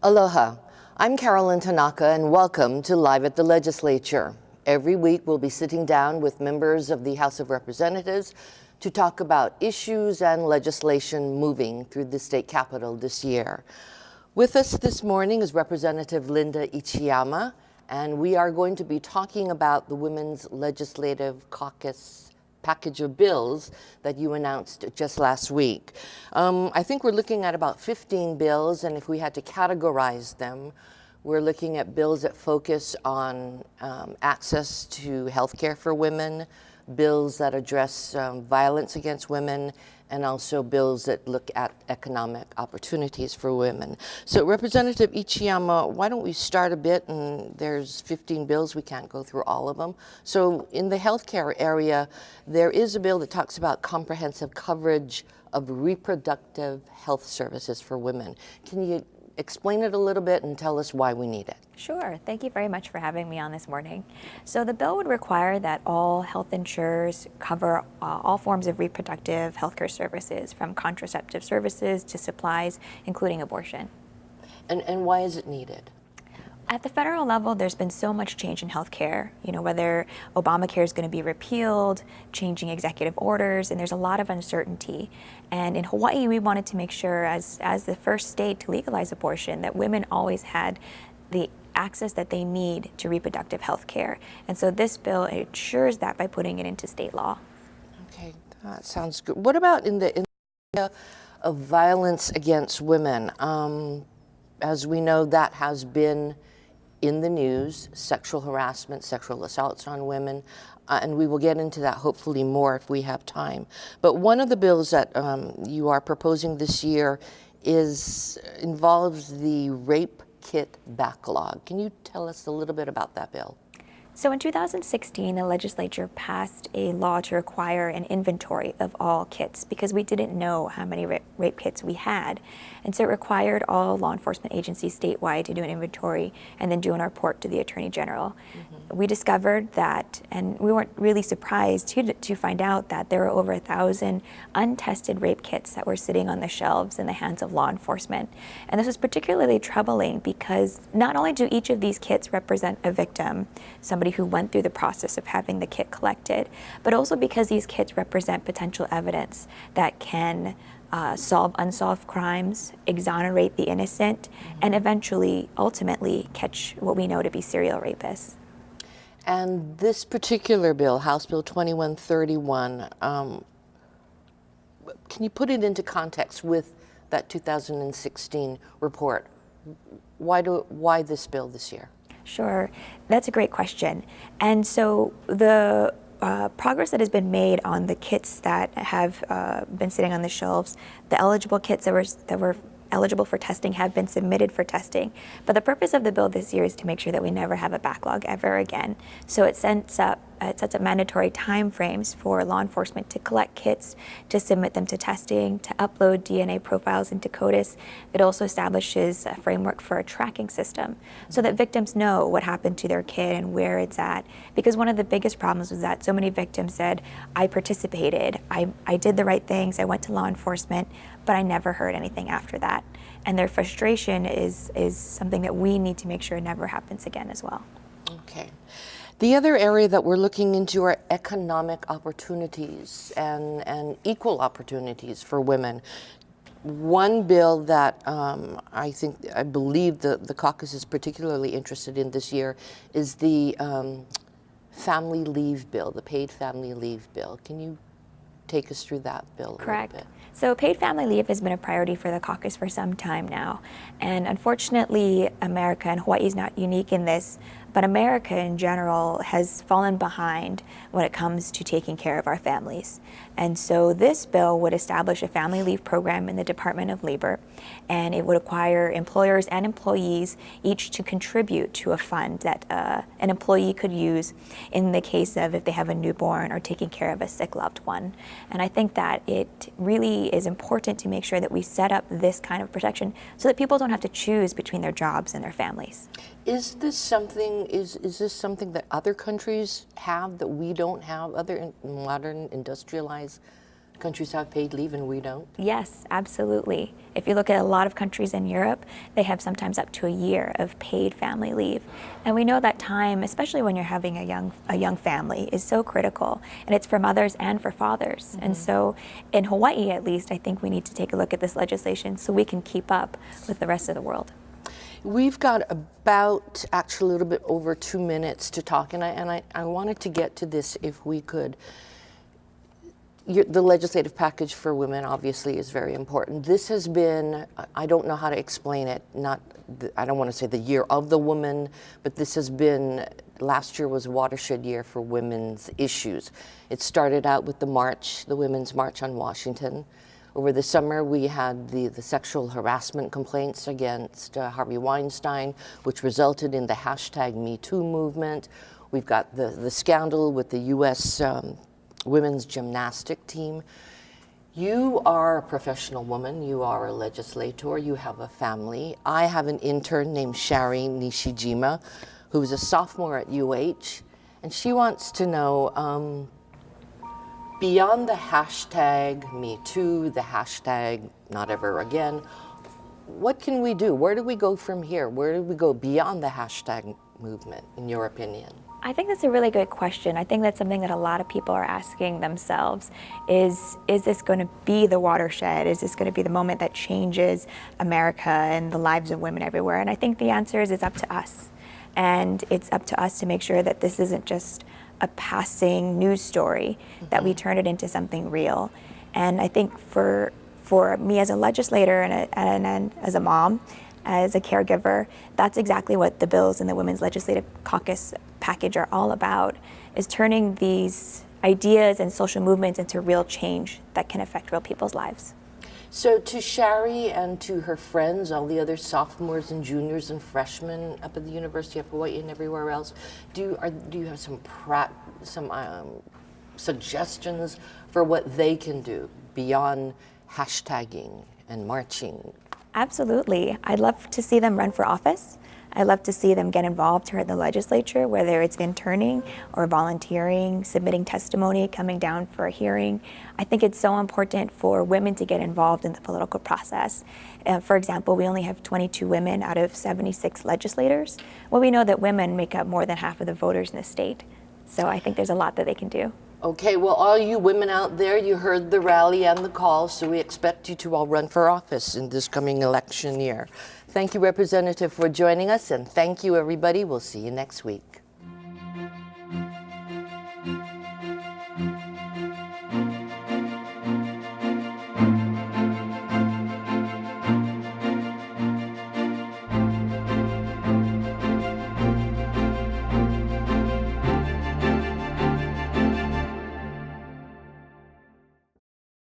Aloha, I'm Carolyn Tanaka and welcome to Live at the Legislature. Every week we'll be sitting down with members of the House of Representatives to talk about issues and legislation moving through the state capitol this year. With us this morning is Representative Linda Ichiyama, and we are going to be talking about the Women's Legislative Caucus package of bills that you announced just last week. I think we're looking at about 15 bills, and if we had to categorize them, we're looking at bills that focus on access to health care for women, bills that address violence against women, and also bills that look at economic opportunities for women. So Representative Ichiyama, why don't we start a bit, and there's 15 bills, we can't go through all of them. So in the healthcare area, there is a bill that talks about comprehensive coverage of reproductive health services for women. Can you explain it a little bit and tell us why we need it? Sure. Thank you very much for having me on this morning. So the bill would require that all health insurers cover all forms of reproductive healthcare services, from contraceptive services to supplies, including abortion. And why is it needed? At the federal level, there's been so much change in healthcare, whether Obamacare is going to be repealed, changing executive orders, and there's a lot of uncertainty. And in Hawaii, we wanted to make sure, as the first state to legalize abortion, that women always had the access that they need to reproductive health care. And so this bill ensures that by putting it into state law. Okay, that sounds good. What about in the area of violence against women? As we know, that has been in the news, sexual harassment, sexual assaults on women, and we will get into that hopefully more if we have time. But one of the bills that you are proposing this year involves the rape kit backlog. Can you tell us a little bit about that bill? So in 2016, the legislature passed a law to require an inventory of all kits because we didn't know how many rape kits we had. And so it required all law enforcement agencies statewide to do an inventory and then do a report to the Attorney General. Mm-hmm. We discovered that, and we weren't really surprised to find out that there were over 1,000 untested rape kits that were sitting on the shelves in the hands of law enforcement. And this was particularly troubling because not only do each of these kits represent a victim, somebody who went through the process of having the kit collected, but also because these kits represent potential evidence that can solve unsolved crimes, exonerate the innocent, and eventually, ultimately, catch what we know to be serial rapists. And this particular bill, House Bill 2131, can you put it into context with that 2016 report? Why this bill this year? Sure, that's a great question. And so the progress that has been made on the kits that have been sitting on the shelves, the eligible kits that were eligible for testing have been submitted for testing. But the purpose of the bill this year is to make sure that we never have a backlog ever again. So it sets up mandatory timeframes for law enforcement to collect kits, to submit them to testing, to upload DNA profiles into CODIS. It also establishes a framework for a tracking system so that victims know what happened to their kid and where it's at. Because one of the biggest problems was that so many victims said, I participated, I did the right things, I went to law enforcement, but I never heard anything after that. And their frustration is something that we need to make sure never happens again as well. Okay. The other area that we're looking into are economic opportunities and equal opportunities for women. One bill that I believe the caucus is particularly interested in this year is the family leave bill, the paid family leave bill. Can you take us through that bill? Correct. A little bit? So paid family leave has been a priority for the caucus for some time now. And unfortunately, America, and Hawaii is not unique in this, but America in general has fallen behind when it comes to taking care of our families. And so this bill would establish a family leave program in the Department of Labor, and it would require employers and employees each to contribute to a fund that an employee could use in the case of if they have a newborn or taking care of a sick loved one. And I think that it really is important to make sure that we set up this kind of protection so that people don't have to choose between their jobs and their families. Is this something that other countries have that we don't have? Other modern industrialized countries have paid leave and we don't? Yes, absolutely. If you look at a lot of countries in Europe, they have sometimes up to a year of paid family leave. And we know that time, especially when you're having a young family, is so critical. And it's for mothers and for fathers. And so in Hawaii, at least, I think we need to take a look at this legislation so we can keep up with the rest of the world. We've got about, actually a little bit over 2 minutes to talk, and I wanted to get to this if we could. The legislative package for women obviously is very important. This has been, I don't know how to explain it, I don't want to say the year of the woman, but this has been, last year was watershed year for women's issues. It started out with the march, the Women's March on Washington. Over the summer, we had the sexual harassment complaints against Harvey Weinstein, which resulted in the hashtag #MeToo movement. We've got the scandal with the U.S. Women's gymnastic team. You are a professional woman. You are a legislator. You have a family. I have an intern named Shari Nishijima, who's a sophomore at UH, and she wants to know, beyond the hashtag #MeToo, the hashtag #NotEverAgain, what can we do? Where do we go from here? Where do we go beyond the hashtag movement, in your opinion? I think that's a really good question. I think that's something that a lot of people are asking themselves is this going to be the watershed? Is this going to be the moment that changes America and the lives of women everywhere? And I think the answer is it's up to us. And it's up to us to make sure that this isn't just a passing news story, that we turn it into something real. And I think for me as a legislator and as a mom, as a caregiver, that's exactly what the bills in the Women's Legislative Caucus package are all about, is turning these ideas and social movements into real change that can affect real people's lives. So to Shari and to her friends, all the other sophomores and juniors and freshmen up at the University of Hawaii and everywhere else, do you have some suggestions for what they can do beyond hashtagging and marching? Absolutely. I'd love to see them run for office. I'd love to see them get involved here at the legislature, whether it's interning or volunteering, submitting testimony, coming down for a hearing. I think it's so important for women to get involved in the political process. For example, we only have 22 women out of 76 legislators. Well, we know that women make up more than half of the voters in the state. So I think there's a lot that they can do. Okay, well, all you women out there, you heard the rally and the call, so we expect you to all run for office in this coming election year. Thank you, Representative, for joining us, and thank you, everybody. We'll see you next week.